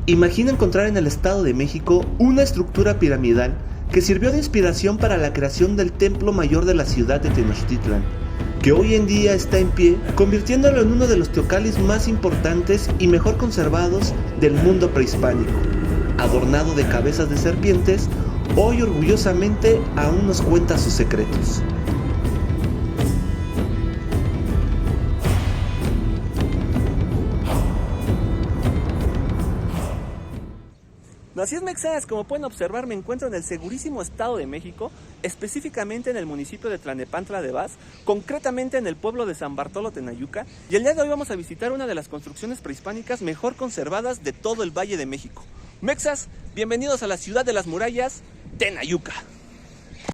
Imagina encontrar en el Estado de México una estructura piramidal que sirvió de inspiración para la creación del templo mayor de la ciudad de Tenochtitlan, que hoy en día está en pie, convirtiéndolo en uno de los teocalis más importantes y mejor conservados del mundo prehispánico. Adornado de cabezas de serpientes, hoy orgullosamente aún nos cuenta sus secretos. Así es, mexas, como pueden observar me encuentro en el segurísimo Estado de México, específicamente en el municipio de Tlalnepantla de Baz, concretamente en el pueblo de San Bartolo Tenayuca, y el día de hoy vamos a visitar una de las construcciones prehispánicas mejor conservadas de todo el Valle de México. Mexas, bienvenidos a la ciudad de las murallas, Tenayuca.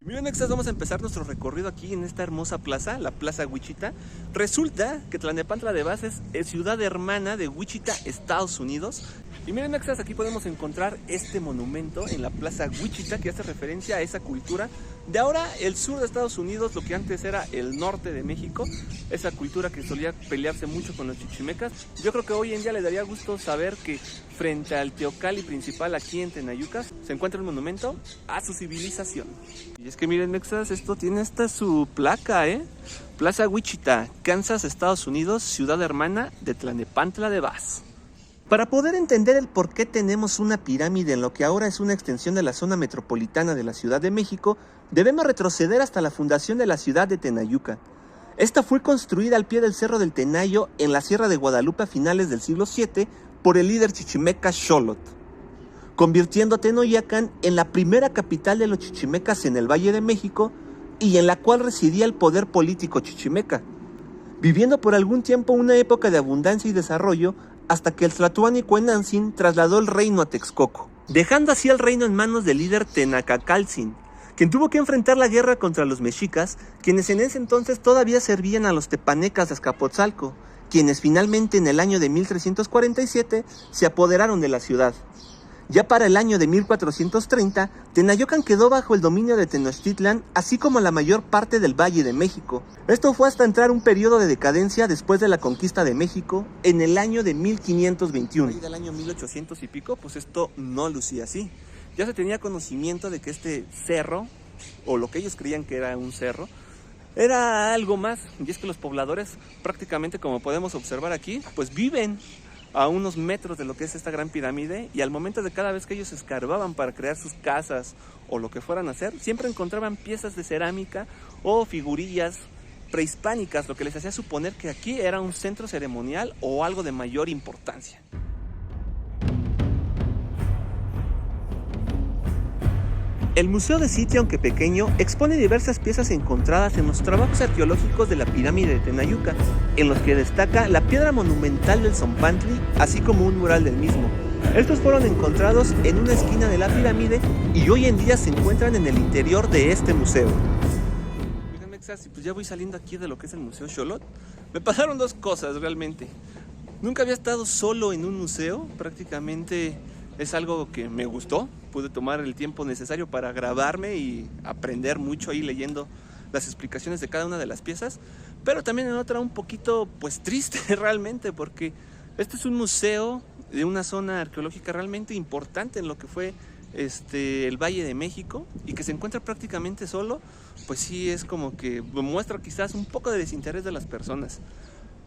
Miren, mexas, vamos a empezar nuestro recorrido aquí en esta hermosa plaza, la Plaza Wichita. Resulta que Tlalnepantla de Baz es ciudad hermana de Wichita, Estados Unidos. Y miren, mexas, aquí podemos encontrar este monumento en la Plaza Wichita que hace referencia a esa cultura de ahora el sur de Estados Unidos, lo que antes era el norte de México, esa cultura que solía pelearse mucho con los chichimecas. Yo creo que hoy en día le daría gusto saber que frente al teocalli principal aquí en Tenayuca se encuentra el monumento a su civilización. Y es que miren, mexas, esto tiene hasta su placa, Plaza Wichita, Kansas, Estados Unidos, ciudad hermana de Tlalnepantla de Baz. Para poder entender el por qué tenemos una pirámide en lo que ahora es una extensión de la zona metropolitana de la Ciudad de México, debemos retroceder hasta la fundación de la ciudad de Tenayuca. Esta fue construida al pie del Cerro del Tenayo en la Sierra de Guadalupe a finales del siglo VII por el líder chichimeca Xolotl, convirtiendo a Tenoyacan en la primera capital de los chichimecas en el Valle de México y en la cual residía el poder político chichimeca, viviendo por algún tiempo una época de abundancia y desarrollo hasta que el Tlatoani Cuenantzin trasladó el reino a Texcoco, dejando así el reino en manos del líder Tenacacaltzin, quien tuvo que enfrentar la guerra contra los mexicas, quienes en ese entonces todavía servían a los tepanecas de Azcapotzalco, quienes finalmente en el año de 1347 se apoderaron de la ciudad. Ya para el año de 1430, Tenayocan quedó bajo el dominio de Tenochtitlan, así como la mayor parte del Valle de México. Esto fue hasta entrar un periodo de decadencia después de la conquista de México en el año de 1521. Y del año 1800 y pico, pues esto no lucía así. Ya se tenía conocimiento de que este cerro, o lo que ellos creían que era un cerro, era algo más. Y es que los pobladores, prácticamente como podemos observar aquí, pues viven a unos metros de lo que es esta gran pirámide, y al momento de cada vez que ellos escarbaban para crear sus casas o lo que fueran a hacer, siempre encontraban piezas de cerámica o figurillas prehispánicas, lo que les hacía suponer que aquí era un centro ceremonial o algo de mayor importancia. El Museo de Sitio, aunque pequeño, expone diversas piezas encontradas en los trabajos arqueológicos de la pirámide de Tenayuca, en los que destaca la piedra monumental del Zompantli, así como un mural del mismo. Estos fueron encontrados en una esquina de la pirámide y hoy en día se encuentran en el interior de este museo. Miren, mexas, pues ya voy saliendo aquí de lo que es el Museo Xolotl. Me pasaron dos cosas realmente. Nunca había estado solo en un museo, prácticamente es algo que me gustó. Pude tomar el tiempo necesario para grabarme y aprender mucho ahí leyendo las explicaciones de cada una de las piezas, pero también en otra un poquito pues triste realmente, porque este es un museo de una zona arqueológica realmente importante en lo que fue el Valle de México, y que se encuentra prácticamente solo, pues sí es como que muestra quizás un poco de desinterés de las personas.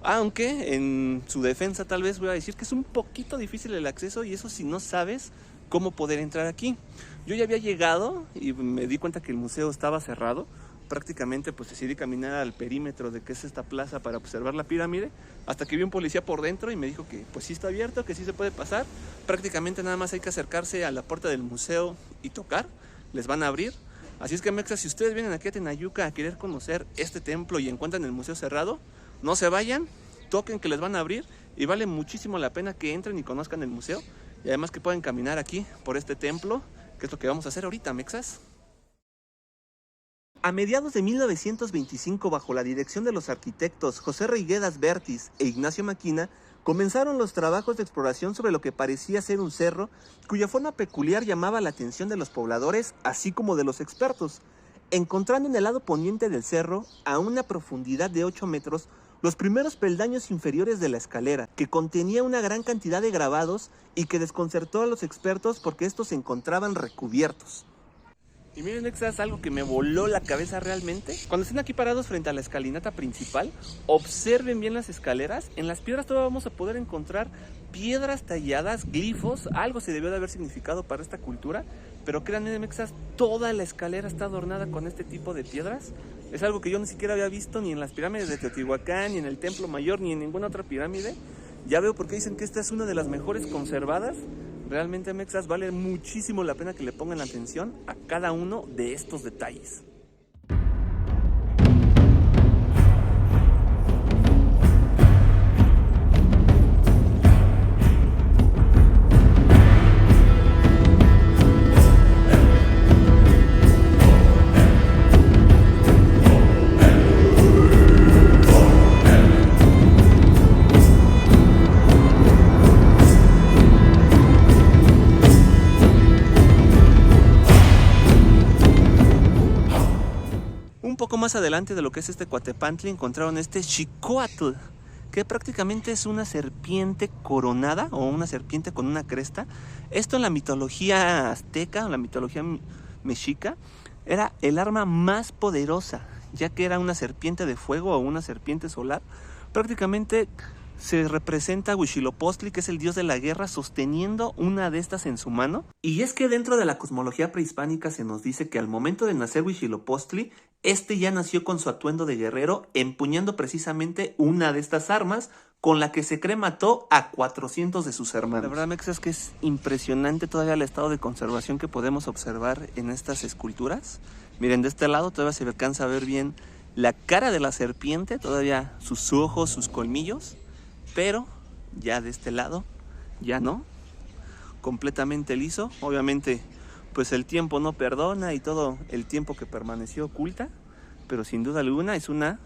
Aunque en su defensa tal vez voy a decir que es un poquito difícil el acceso, y eso si no sabes cómo poder entrar aquí. Yo ya había llegado y me di cuenta que el museo estaba cerrado. Prácticamente pues decidí caminar al perímetro de que es esta plaza para observar la pirámide, hasta que vi un policía por dentro y me dijo que pues sí está abierto, que sí se puede pasar. Prácticamente nada más hay que acercarse a la puerta del museo y tocar, les van a abrir. Así es que, mexas, si ustedes vienen aquí a Tenayuca a querer conocer este templo y encuentran el museo cerrado, no se vayan, toquen que les van a abrir, y vale muchísimo la pena que entren y conozcan el museo, y además que pueden caminar aquí por este templo, que es lo que vamos a hacer ahorita, mexas. A mediados de 1925, bajo la dirección de los arquitectos José Reiguedas Bertis e Ignacio Maquina, comenzaron los trabajos de exploración sobre lo que parecía ser un cerro, cuya forma peculiar llamaba la atención de los pobladores, así como de los expertos, encontrando en el lado poniente del cerro, a una profundidad de 8 metros, los primeros peldaños inferiores de la escalera, que contenía una gran cantidad de grabados y que desconcertó a los expertos porque estos se encontraban recubiertos. Y miren, Mexas, algo que me voló la cabeza realmente. Cuando estén aquí parados frente a la escalinata principal, observen bien las escaleras. En las piedras todavía vamos a poder encontrar piedras talladas, glifos. Algo se debió de haber significado para esta cultura. Pero créanme, Mexas, toda la escalera está adornada con este tipo de piedras. Es algo que yo ni siquiera había visto ni en las pirámides de Teotihuacán, ni en el Templo Mayor, ni en ninguna otra pirámide. Ya veo por qué dicen que esta es una de las mejores conservadas. Realmente, Mexas, vale muchísimo la pena que le pongan atención a cada uno de estos detalles. Un poco más adelante de lo que es este Coatepantli encontraron este Xicoatl, que prácticamente es una serpiente coronada o una serpiente con una cresta. Esto en la mitología azteca, en la mitología mexica, era el arma más poderosa, ya que era una serpiente de fuego o una serpiente solar. Prácticamente se representa a Huitzilopochtli, que es el dios de la guerra, sosteniendo una de estas en su mano. Y es que dentro de la cosmología prehispánica se nos dice que al momento de nacer Huitzilopochtli, este ya nació con su atuendo de guerrero, empuñando precisamente una de estas armas con la que se cree mató a 400 de sus hermanos. La verdad, Mex, es que es impresionante todavía el estado de conservación que podemos observar en estas esculturas. Miren, de este lado todavía se alcanza a ver bien la cara de la serpiente, todavía sus ojos, sus colmillos, pero ya de este lado ya no, completamente liso. Obviamente pues el tiempo no perdona y todo el tiempo que permaneció oculta, pero sin duda alguna es una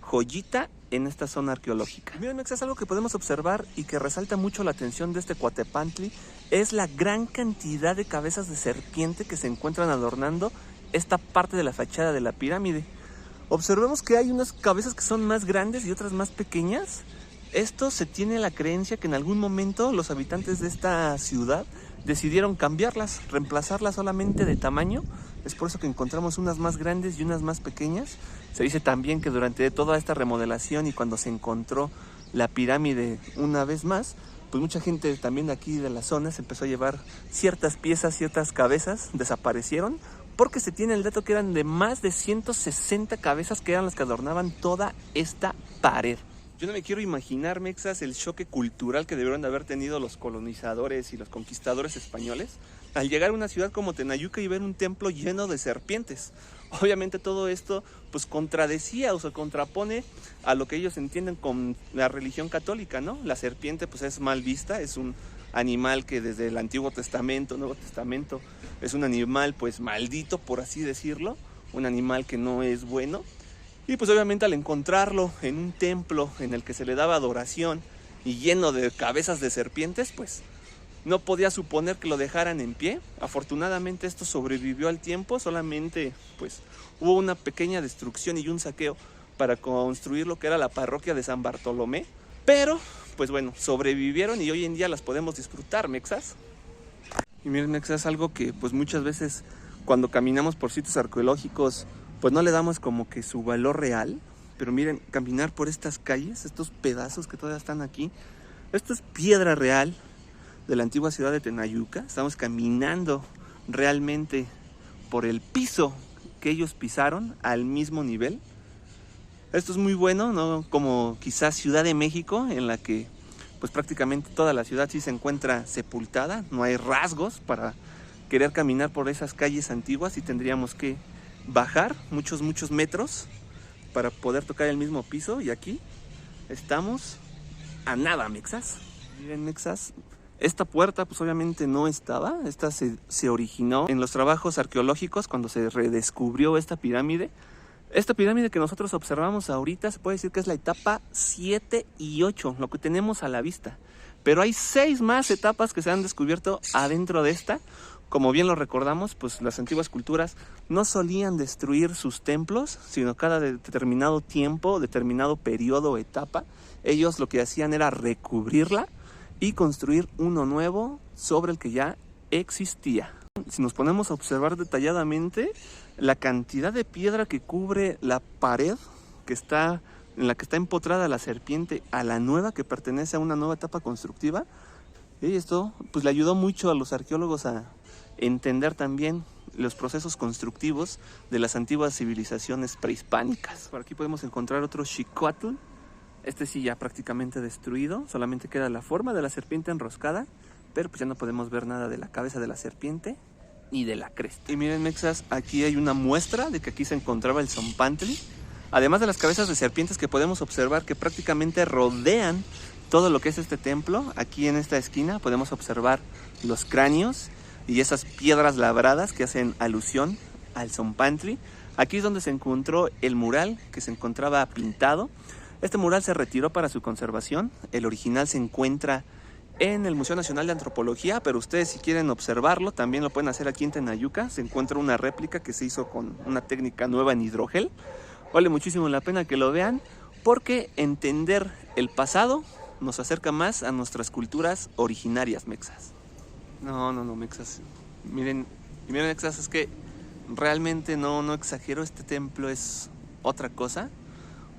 joyita en esta zona arqueológica. Miren, Mex, es algo que podemos observar y que resalta mucho la atención de este Coatepantli, es la gran cantidad de cabezas de serpiente que se encuentran adornando esta parte de la fachada de la pirámide. Observemos que hay unas cabezas que son más grandes y otras más pequeñas. Esto se tiene la creencia que en algún momento los habitantes de esta ciudad decidieron cambiarlas, reemplazarlas solamente de tamaño. Es por eso que encontramos unas más grandes y unas más pequeñas. Se dice también que durante toda esta remodelación y cuando se encontró la pirámide una vez más, pues mucha gente también de aquí de la zona se empezó a llevar ciertas piezas, ciertas cabezas, desaparecieron, porque se tiene el dato que eran de más de 160 cabezas que eran las que adornaban toda esta pared. Yo no me quiero imaginar, Mexas, el choque cultural que debieron de haber tenido los colonizadores y los conquistadores españoles al llegar a una ciudad como Tenayuca y ver un templo lleno de serpientes. Obviamente todo esto pues contradecía o se contrapone a lo que ellos entienden con la religión católica, ¿no? La serpiente pues es mal vista, es un animal que desde el Antiguo Testamento, Nuevo Testamento, es un animal pues maldito, por así decirlo, un animal que no es bueno. Y pues obviamente al encontrarlo en un templo en el que se le daba adoración y lleno de cabezas de serpientes, pues no podía suponer que lo dejaran en pie. Afortunadamente esto sobrevivió al tiempo, solamente pues hubo una pequeña destrucción y un saqueo para construir lo que era la parroquia de San Bartolomé. Pero pues bueno, sobrevivieron y hoy en día las podemos disfrutar, Mexas. Y miren, Mexas, algo que pues muchas veces cuando caminamos por sitios arqueológicos pues no le damos como que su valor real, pero miren, caminar por estas calles, estos pedazos que todavía están aquí, esto es piedra real de la antigua ciudad de Tenayuca. Estamos caminando realmente por el piso que ellos pisaron al mismo nivel. Esto es muy bueno, no como quizás Ciudad de México, en la que pues prácticamente toda la ciudad sí se encuentra sepultada, no hay rasgos para querer caminar por esas calles antiguas y tendríamos que bajar muchos metros para poder tocar el mismo piso, y aquí estamos a nada, Mexas. Miren, Mexas, esta puerta pues obviamente no estaba, esta se originó en los trabajos arqueológicos cuando se redescubrió esta pirámide. Esta pirámide que nosotros observamos ahorita se puede decir que es la etapa 7 y 8, lo que tenemos a la vista. Pero hay 6 más etapas que se han descubierto adentro de esta, Como bien lo recordamos, pues las antiguas culturas no solían destruir sus templos, sino cada determinado tiempo, determinado periodo o etapa, ellos lo que hacían era recubrirla y construir uno nuevo sobre el que ya existía. Si nos ponemos a observar detalladamente la cantidad de piedra que cubre la pared en la que está empotrada la serpiente a la nueva, que pertenece a una nueva etapa constructiva, y esto pues le ayudó mucho a los arqueólogos a entender también los procesos constructivos de las antiguas civilizaciones prehispánicas. Por aquí podemos encontrar otro Xicoatl. Este sí ya prácticamente destruido, solamente queda la forma de la serpiente enroscada, pero pues ya no podemos ver nada de la cabeza de la serpiente ni de la cresta. Y miren, mexas, aquí hay una muestra de que aquí se encontraba el Zompantli, además de las cabezas de serpientes que podemos observar que prácticamente rodean todo lo que es este templo. Aquí en esta esquina podemos observar los cráneos y esas piedras labradas que hacen alusión al Zompantli. Aquí es donde se encontró el mural que se encontraba pintado. Este mural se retiró para su conservación. El original se encuentra en el Museo Nacional de Antropología, pero ustedes si quieren observarlo también lo pueden hacer aquí en Tenayuca. Se encuentra una réplica que se hizo con una técnica nueva en hidrogel. Vale muchísimo la pena que lo vean, porque entender el pasado nos acerca más a nuestras culturas originarias, mexas. No, mexas. Miren, mexas, es que realmente no exagero, este templo es otra cosa.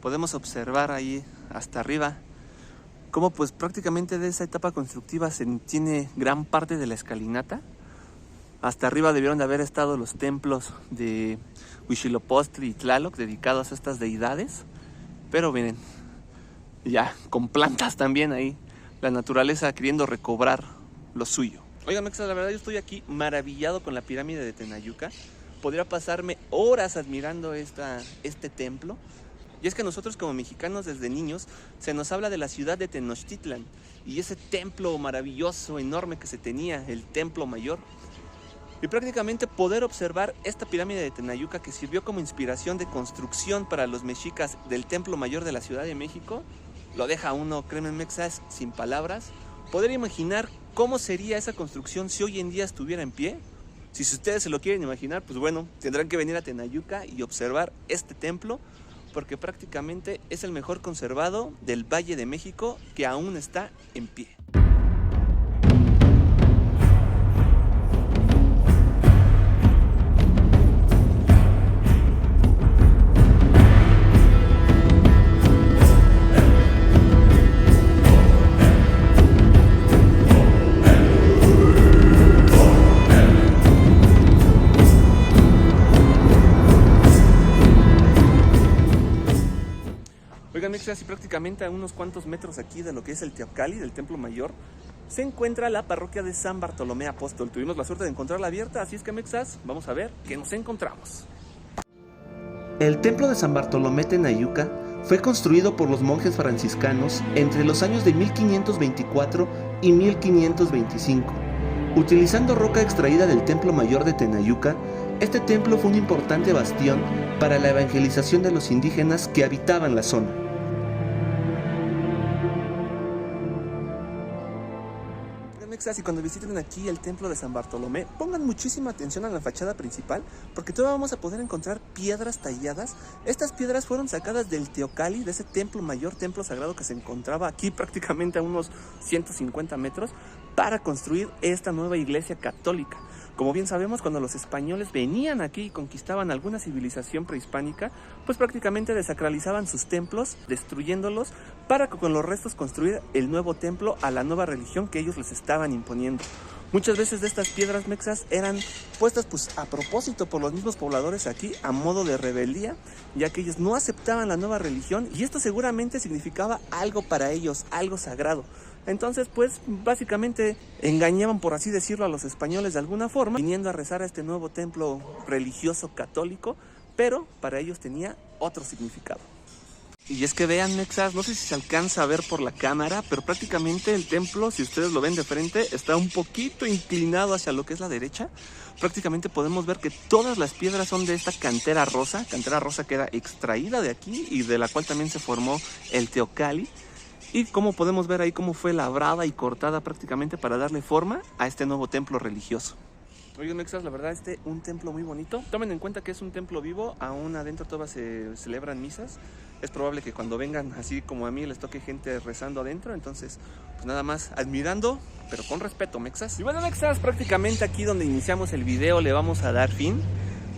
Podemos observar ahí hasta arriba cómo pues prácticamente de esa etapa constructiva se tiene gran parte de la escalinata. Hasta arriba debieron de haber estado los templos de Huitzilopochtli y Tlaloc dedicados a estas deidades. Pero miren, ya con plantas también ahí, la naturaleza queriendo recobrar lo suyo. Oigan, mexas, la verdad yo estoy aquí maravillado con la pirámide de Tenayuca. Podría pasarme horas admirando este templo. Y es que nosotros como mexicanos desde niños se nos habla de la ciudad de Tenochtitlan y ese templo maravilloso, enorme que se tenía, el Templo Mayor. Y prácticamente poder observar esta pirámide de Tenayuca que sirvió como inspiración de construcción para los mexicas del Templo Mayor de la Ciudad de México, lo deja uno, créanme, mexas, sin palabras. Poder imaginar cómo sería esa construcción si hoy en día estuviera en pie. Si ustedes se lo quieren imaginar, pues bueno, tendrán que venir a Tenayuca y observar este templo, porque prácticamente es el mejor conservado del Valle de México que aún está en pie. Oigan, mexas, y prácticamente a unos cuantos metros aquí de lo que es el Teocalli, del Templo Mayor, se encuentra la parroquia de San Bartolomé Apóstol. Tuvimos la suerte de encontrarla abierta, así es que, mexas, vamos a ver qué nos encontramos. El templo de San Bartolomé Tenayuca fue construido por los monjes franciscanos entre los años de 1524 y 1525. Utilizando roca extraída del Templo Mayor de Tenayuca, este templo fue un importante bastión para la evangelización de los indígenas que habitaban la zona. Y cuando visiten aquí el templo de San Bartolomé, pongan muchísima atención a la fachada principal, porque todavía vamos a poder encontrar piedras talladas. Estas piedras fueron sacadas del Teocalli, de ese templo mayor, templo sagrado que se encontraba aquí prácticamente a unos 150 metros, para construir esta nueva iglesia católica. Como bien sabemos, cuando los españoles venían aquí y conquistaban alguna civilización prehispánica, pues prácticamente desacralizaban sus templos, destruyéndolos, para con los restos construir el nuevo templo a la nueva religión que ellos les estaban imponiendo. Muchas veces de estas piedras mexas eran puestas pues a propósito por los mismos pobladores aquí a modo de rebeldía, ya que ellos no aceptaban la nueva religión y esto seguramente significaba algo para ellos, algo sagrado. Entonces pues básicamente engañaban, por así decirlo, a los españoles de alguna forma, viniendo a rezar a este nuevo templo religioso católico, pero para ellos tenía otro significado. Y es que vean, mexas, no sé si se alcanza a ver por la cámara, pero prácticamente el templo, si ustedes lo ven de frente, está un poquito inclinado hacia lo que es la derecha. Prácticamente podemos ver que todas las piedras son de esta cantera rosa que era extraída de aquí y de la cual también se formó el Teocalli. Y como podemos ver ahí cómo fue labrada y cortada prácticamente para darle forma a este nuevo templo religioso. Oigan, mexas, la verdad, un templo muy bonito. Tomen en cuenta que es un templo vivo, aún adentro todavía se celebran misas. Es probable que cuando vengan, así como a mí, les toque gente rezando adentro. Entonces, pues nada más admirando, pero con respeto, mexas. Y bueno, mexas, prácticamente aquí donde iniciamos el video le vamos a dar fin.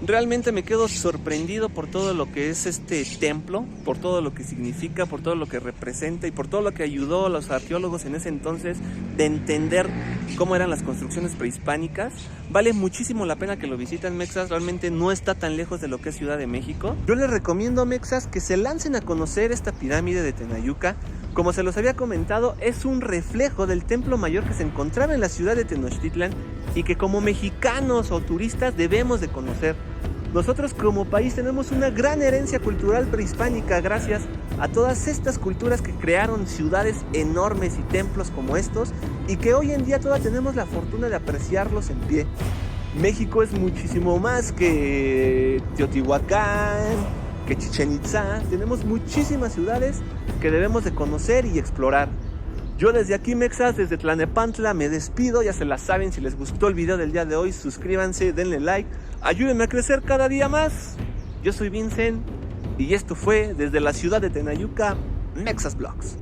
Realmente me quedo sorprendido por todo lo que es este templo, por todo lo que significa, por todo lo que representa y por todo lo que ayudó a los arqueólogos en ese entonces de entender cómo eran las construcciones prehispánicas. Vale muchísimo la pena que lo visiten, mexas, realmente no está tan lejos de lo que es Ciudad de México. Yo les recomiendo, mexas, que se lancen a conocer esta pirámide de Tenayuca. Como se los había comentado, es un reflejo del templo mayor que se encontraba en la ciudad de Tenochtitlan y que como mexicanos o turistas debemos de conocer. Nosotros como país tenemos una gran herencia cultural prehispánica gracias a todas estas culturas que crearon ciudades enormes y templos como estos y que hoy en día todavía tenemos la fortuna de apreciarlos en pie. México es muchísimo más que Teotihuacán, que Chichén Itzá. Tenemos muchísimas ciudades que debemos de conocer y explorar. Yo desde aquí, mexas, desde Tlalnepantla me despido, ya se la saben. Si les gustó el video del día de hoy, suscríbanse, denle like, ayúdenme a crecer cada día más. Yo soy Vincent y esto fue desde la ciudad de Tenayuca, Mexas Vlogs.